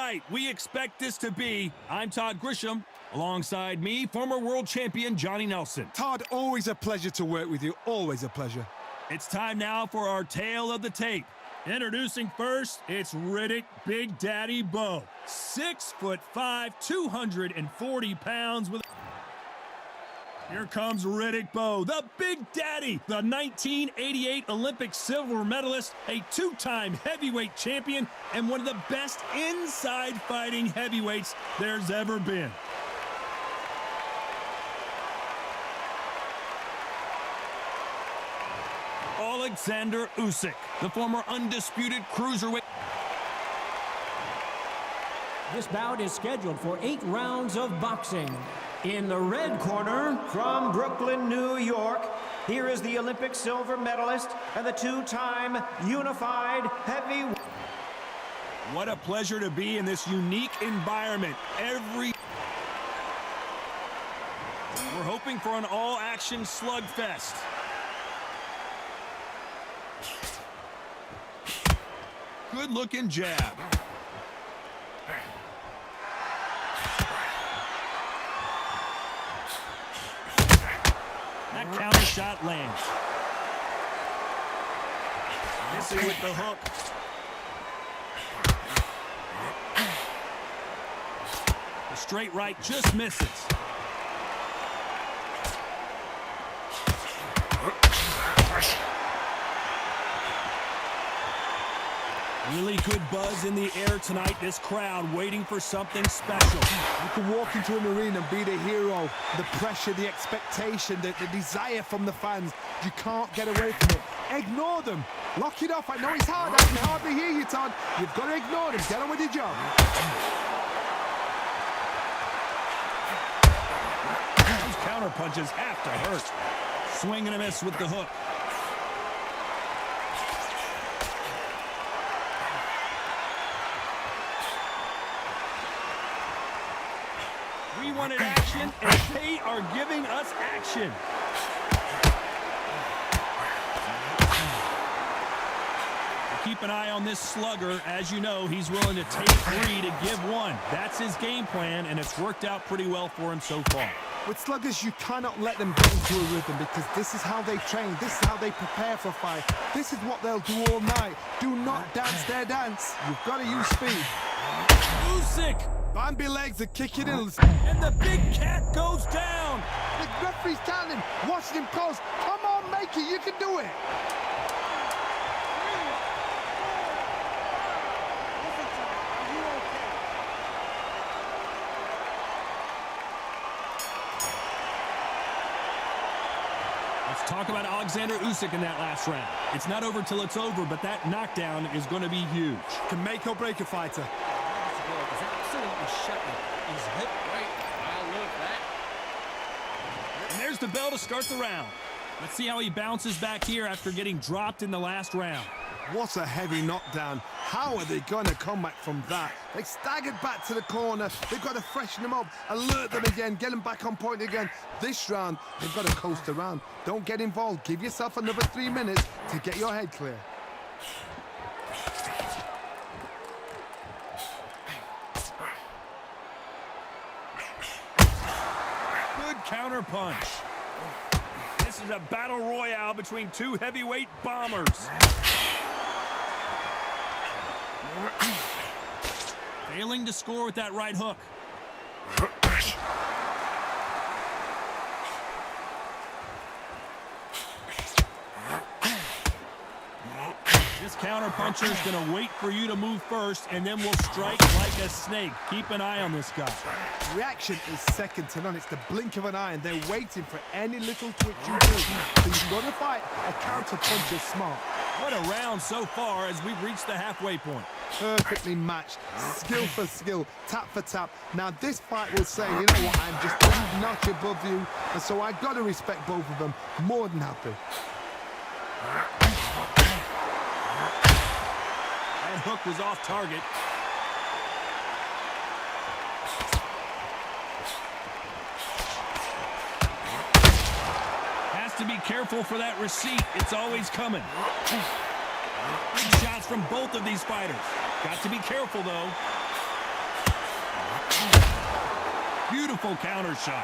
fight we expect this to be. I'm Todd Grisham. Alongside me, former world champion Johnny Nelson. Todd, always a pleasure to work with you. Always a pleasure. It's time now for our tale of the tape. Introducing first, it's Riddick Big Daddy Bowe. 6'5", 240 pounds with... Here comes Riddick Bowe, the Big Daddy, the 1988 Olympic silver medalist, a two-time heavyweight champion, and one of the best inside fighting heavyweights there's ever been. Oleksander Usyk, the former undisputed cruiserweight. This bout is scheduled for 8 rounds of boxing. In the red corner, from Brooklyn, New York, here is the Olympic silver medalist and the two-time unified heavyweight. What a pleasure to be in this unique environment. We're hoping for an all-action slugfest. Good-looking jab. That counter shot lands. Missing with the hook. The straight right just misses. Really good buzz in the air tonight. This crowd waiting for something special. You can walk into an arena and be the hero. The pressure, the expectation, the desire from the fans. You can't get away from it. Ignore them. Lock it off. I know it's hard. I can hardly hear you, Todd. You've got to ignore them. Get on with your job. Those counter punches have to hurt. Swing and a miss with the hook. We wanted action, and they are giving us action. Keep an eye on this slugger. As you know, he's willing to take 3 to give 1. That's his game plan, and it's worked out pretty well for him so far. With sluggers, you cannot let them get into a rhythm because this is how they train. This is how they prepare for a fight. This is what they'll do all night. Do not dance their dance. You've got to use speed. Usyk! Bambi legs are kicking in. And the big cat goes down. The referee's standing, watching him close. Come on, make it. You can do it. Let's talk about Oleksander Usyk in that last round. It's not over till it's over, but that knockdown is going to be huge. Can make or break a fighter. And there's the bell to start the round. Let's see how he bounces back here after getting dropped in the last round. What a heavy knockdown. How are they going to come back from that? They staggered back to the corner. They've got to freshen them up, alert them again, get them back on point again. This round, they've got to coast around. Don't get involved. Give yourself another 3 minutes to get your head clear. Good counter punch. This is a battle royale between 2 heavyweight bombers. Failing to score with that right hook. This counter puncher is going to wait for you to move first, and then will strike like a snake. Keep an eye on this guy. Reaction is second to none. It's the blink of an eye, and they're waiting for any little twitch you do. So you've got to fight. A counter punch is smart. What a round so far as we've reached the halfway point. Perfectly matched, skill for skill, tap for tap. Now this fight will say, you know what, I'm just one notch above you, and so I've got to respect both of them. More than happy. That hook was off target. Has to be careful for that receipt. It's always coming. Big shots from both of these fighters. Got to be careful, though. Beautiful counter shot.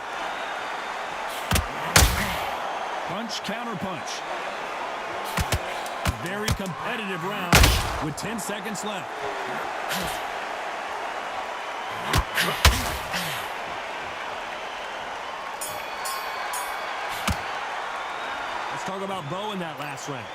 Punch, counter punch. Very competitive round with 10 seconds left. Let's talk about Bowe in that last round.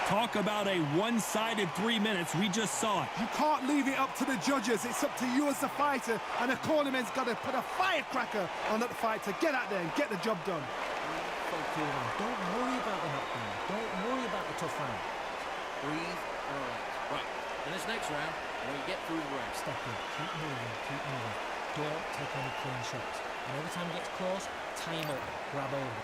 Talk about a one-sided 3 minutes. We just saw it. You can't leave it up to the judges. It's up to you as the fighter, and the cornerman's got to put a firecracker on that fight to get out there and get the job done. Don't worry about the knockdown. Don't worry about the tough round. Breathe and relax. Right, in this next round, when you get through the round, Step in. Keep moving. Keep moving. Don't take any clean shots. And every time it gets close, time up. Grab over.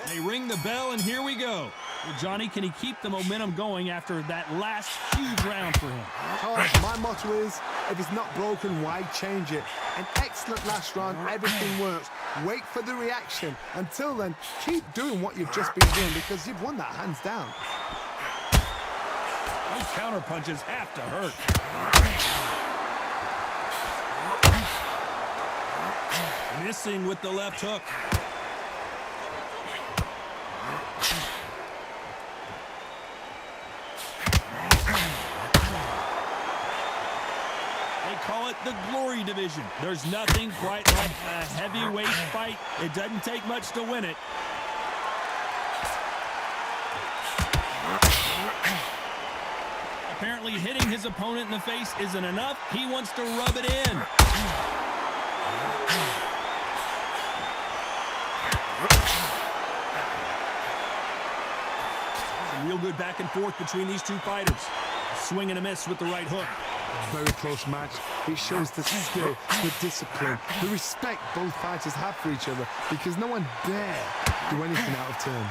They ring the bell, and here we go. Well, Johnny, can he keep the momentum going after that last huge round for him? My motto is, if it's not broken, why change it? An excellent last round, everything works. Wait for the reaction. Until then, keep doing what you've just been doing because you've won that hands down. Those counter punches have to hurt. Missing with the left hook. Call it the glory division. There's nothing quite like a heavyweight fight. It doesn't take much to win it. Apparently hitting his opponent in the face isn't enough. He wants to rub it in. Some real good back and forth between these two fighters. A swing and a miss with the right hook. Very close match. It shows the skill, the discipline, the respect both fighters have for each other because no one dare do anything out of turn.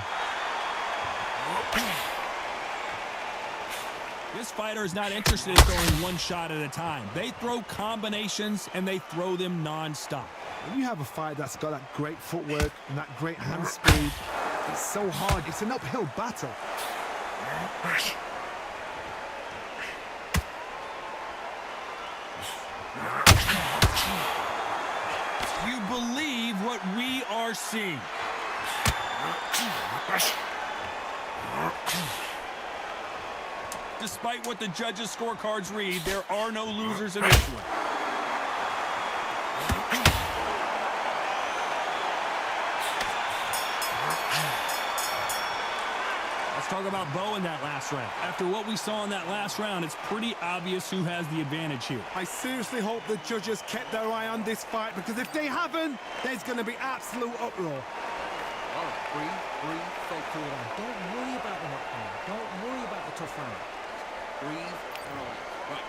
This fighter is not interested in throwing one shot at a time. They throw combinations and they throw them non-stop. When you have a fight that's got that great footwork and that great hand speed, it's so hard. It's an uphill battle. You believe what we are seeing. Despite what the judges' scorecards read, there are no losers in this one. Let's talk about Bowe in that last round. After what we saw in that last round, it's pretty obvious who has the advantage here. I seriously hope the judges kept their eye on this fight because if they haven't, there's going to be absolute uproar. all right, breathe, focus. Don't worry about the knockdown. Don't worry about the tough round. Breathe and relax. Right.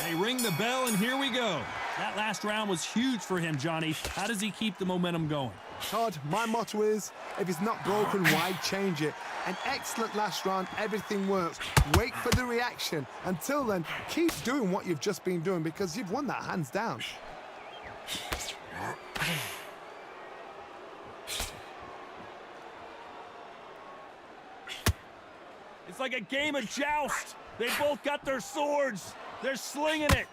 They ring the bell, and here we go. That last round was huge for him, Johnny. How does he keep the momentum going? Todd, my motto is, if it's not broken, why change it? An excellent last round, everything works. Wait for the reaction. Until then, keep doing what you've just been doing because you've won that hands down. It's like a game of joust. They both got their swords. They're slinging it.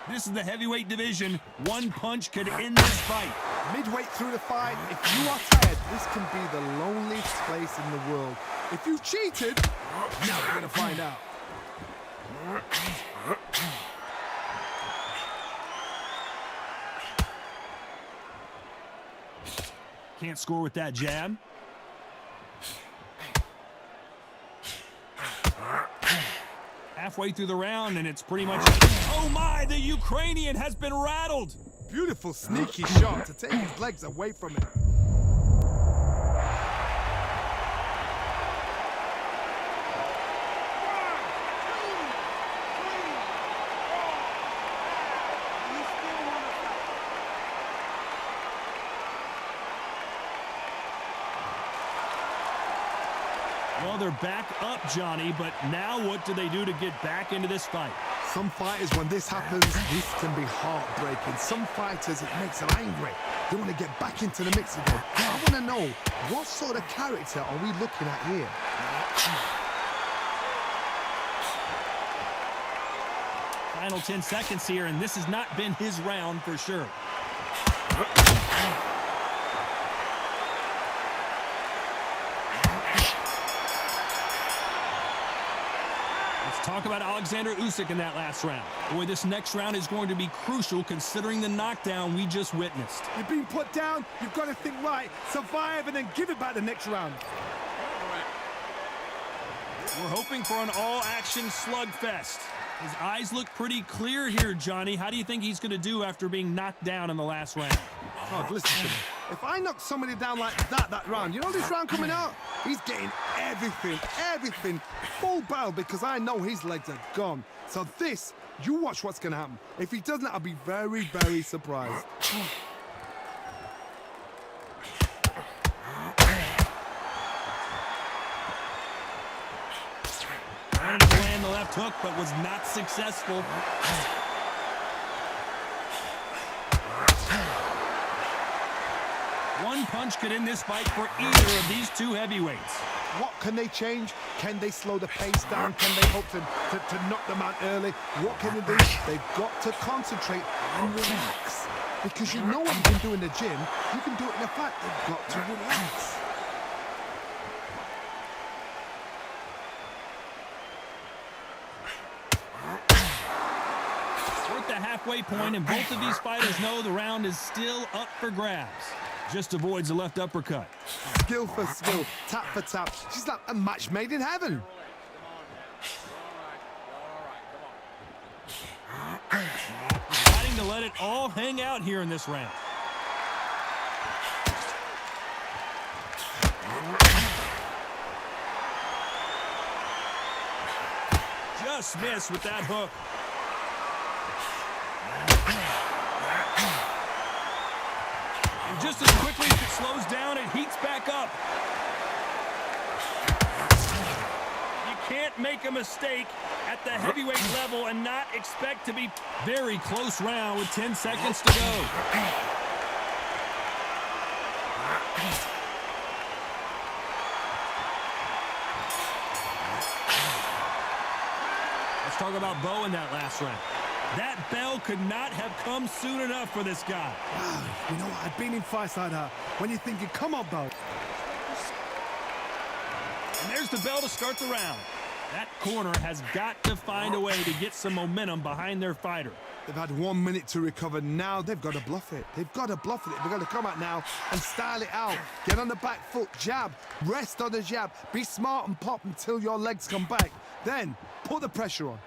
This is the heavyweight division. One punch could end this fight. Midway through the fight, if you are tired, this can be the loneliest place in the world. If you cheated, now we're going to find out. Can't score with that jab. Halfway through the round, and it's pretty much... Oh my, the Ukrainian has been rattled. Beautiful, sneaky shot to take his legs away from him. Well, they're back up, Johnny, but now what do they do to get back into this fight? Some fighters, when this happens, this can be heartbreaking. Some fighters, it makes them angry. They want to get back into the mix again. Now, I want to know, what sort of character are we looking at here? Final 10 seconds here, and this has not been his round for sure. Talk about Oleksander Usyk in that last round. Boy, this next round is going to be crucial considering the knockdown we just witnessed. You've been put down, you've got to think right, survive, and then give it back the next round. We're hoping for an all-action slugfest. His eyes look pretty clear here, Johnny. How do you think he's going to do after being knocked down in the last round? Oh, listen to me. If I knock somebody down like that round, you know this round coming out? He's getting everything, full barrel, because I know his legs are gone. So this, you watch what's going to happen. If he doesn't, I'll be very, very surprised. Trying to land the left hook, but was not successful. One punch could end this fight for either of these two heavyweights. What can they change? Can they slow the pace down? Can they hope to knock them out early? What can they do? They've got to concentrate and relax. Because you know what you can do in the gym, you can do it in the fight. They've got to relax. We're at the halfway point, and both of these fighters know the round is still up for grabs. Just avoids a left uppercut. Skill for skill, tap for tap. She's like a match made in heaven. Fighting to let it all hang out here in this round. Just missed with that hook. And just as quickly as it slows down, it heats back up. You can't make a mistake at the heavyweight level and not expect to be very close round with 10 seconds to go. Let's talk about Bowe in that last round. That bell could not have come soon enough for this guy. You know what? I've been in fights like that. When you're thinking, come on, Bowe. And there's the bell to start the round. That corner has got to find a way to get some momentum behind their fighter. They've had 1 minute to recover. Now they've got to bluff it. They've got to bluff it. They've got to come out now and style it out. Get on the back foot, jab, rest on the jab. Be smart and pop until your legs come back. Then put the pressure on.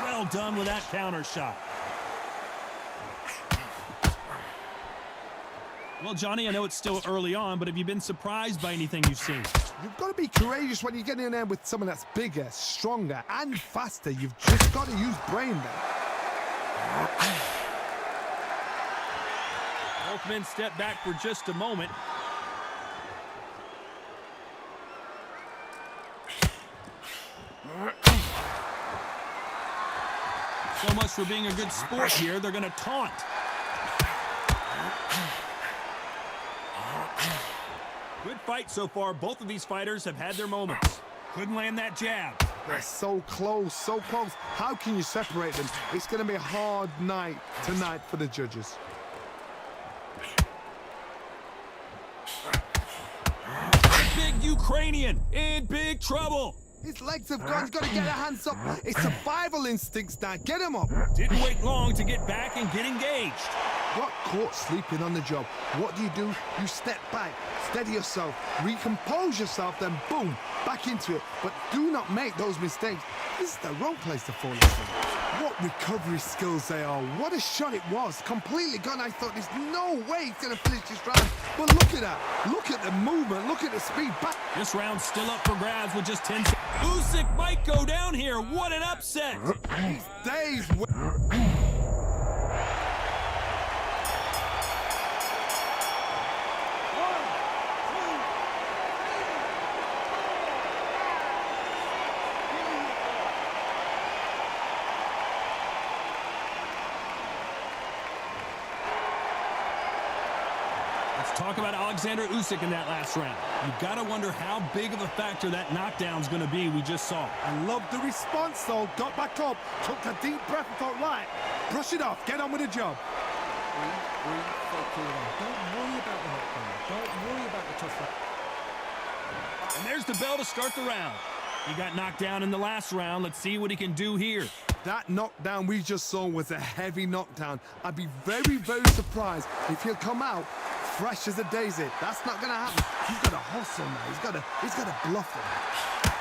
Well done with that counter shot. Well, Johnny, I know it's still early on, but have you been surprised by anything you've seen? You've got to be courageous when you get in there with someone that's bigger, stronger, and faster. You've just got to use brain there. Both men step back for just a moment. So much for being a good sport here. They're going to taunt. Good fight so far. Both of these fighters have had their moments. Couldn't land that jab. They're so close, so close. How can you separate them? It's going to be a hard night tonight for the judges. The big Ukrainian in big trouble. His legs have gone. He's got to get her hands up. It's survival instincts now. Get him up. Didn't wait long to get back and get engaged. Got caught sleeping on the job. What do? You step back, steady yourself, recompose yourself, then boom, back into it. But do not make those mistakes. This is the wrong place to fall asleep. What recovery skills they are. What a shot it was. Completely gone. I thought there's no way he's going to finish this round. But look at that. Look at the movement. Look at the speed back. This round's still up for grabs with just 10 seconds. Usyk might go down here. What an upset. These days. Let's talk about Oleksander Usyk in that last round. You've got to wonder how big of a factor that knockdown's going to be we just saw. I love the response, though. Got back up, took a deep breath and thought, right, brush it off, get on with the job. Breathe, cool down. Don't worry about the knockdown. Don't worry about the tough fight. And there's the bell to start the round. He got knocked down in the last round. Let's see what he can do here. That knockdown we just saw was a heavy knockdown. I'd be very, very surprised if he'll come out fresh as a daisy. That's not going to happen. He's got to hustle now. He's got to bluff him.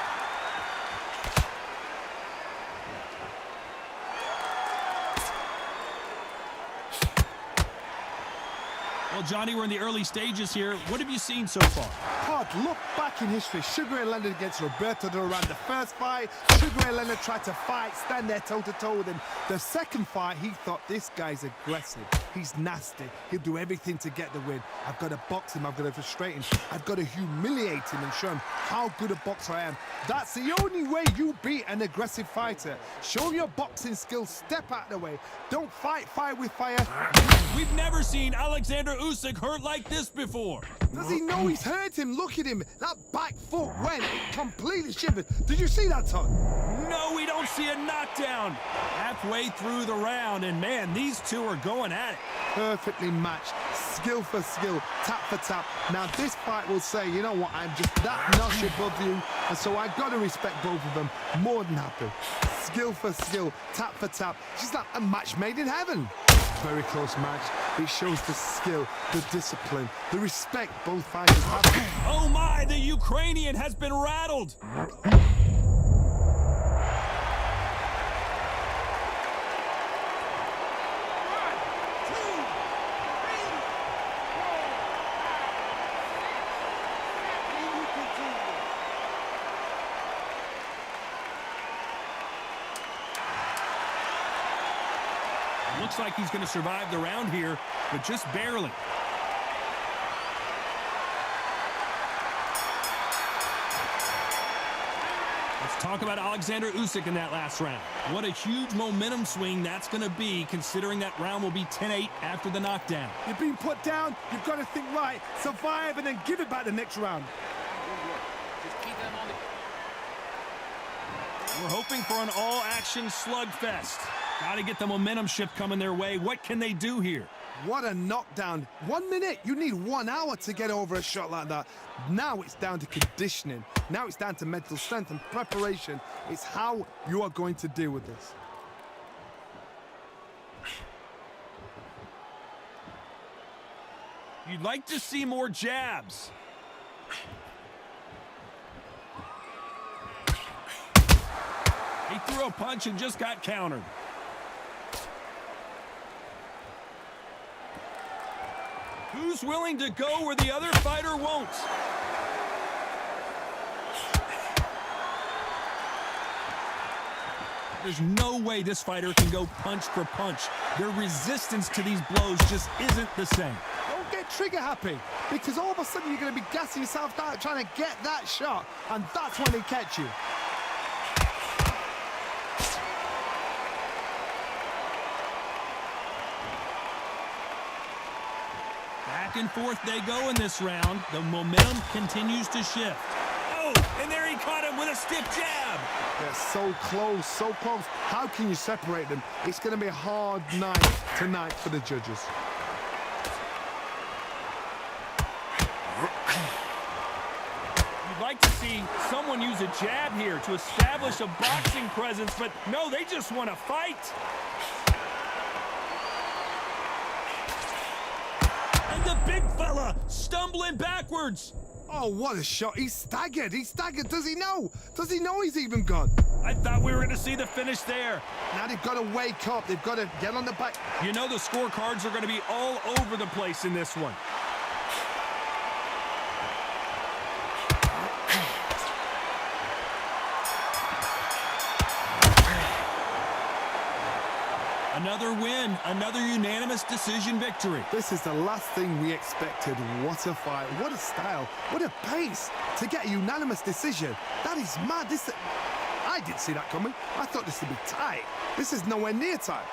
Well, Johnny, we're in the early stages here. What have you seen so far? Pod, look back in history. Sugar Ray Leonard against Roberto Duran. The first fight, Sugar Ray Leonard tried to fight, stand there toe-to-toe with him. The second fight, he thought, this guy's aggressive. He's nasty. He'll do everything to get the win. I've got to box him. I've got to frustrate him. I've got to humiliate him and show him how good a boxer I am. That's the only way you beat an aggressive fighter. Show your boxing skills. Step out of the way. Don't fight fire with fire. We've never seen Oleksander Usyk hurt like this before. Does he know he's hurt him? Look at him. That back foot went completely shivered. Did you see that, Todd? No, we don't see a knockdown. Halfway through the round, and man, these two are going at it. Perfectly matched, skill for skill, tap for tap. Now this fight will say, you know what, I'm just that notch above you, and so I've got to respect both of them. More than happy. Skill for skill, tap for tap. She's like a match made in heaven. Very close match. It shows the skill, the discipline, the respect both fighters have. Oh my, the Ukrainian has been rattled. Looks like he's going to survive the round here, but just barely. Let's talk about Oleksander Usyk in that last round. What a huge momentum swing that's going to be, considering that round will be 10-8 after the knockdown. You've been put down, you've got to think right, survive, and then give it back the next round. Just keep them on the... We're hoping for an all-action slugfest. Got to get the momentum shift coming their way. What can they do here? What a knockdown. 1 minute, you need 1 hour to get over a shot like that. Now it's down to conditioning. Now it's down to mental strength and preparation. It's how you are going to deal with this. You'd like to see more jabs. He threw a punch and just got countered. Who's willing to go where the other fighter won't? There's no way this fighter can go punch for punch. Their resistance to these blows just isn't the same. Don't get trigger happy, because all of a sudden you're going to be gassing yourself out trying to get that shot, and that's when they catch you. Back and forth they go in this round. The momentum continues to shift. Oh, and there he caught him with a stiff jab. They're so close, so close. How can you separate them? It's going to be a hard night tonight for the judges. You'd like to see someone use a jab here to establish a boxing presence, but no, they just want to fight. And the big fella stumbling backwards. Oh, what a shot. He's staggered. He's staggered. Does he know? Does he know he's even gone? I thought we were going to see the finish there. Now they've got to wake up. They've got to get on the back. You know the scorecards are going to be all over the place in this one. Another win, another unanimous decision victory. This is the last thing we expected. What a fight. What a style. What a pace to get a unanimous decision. That is mad. I didn't see that coming. I thought this would be tight. This is nowhere near tight.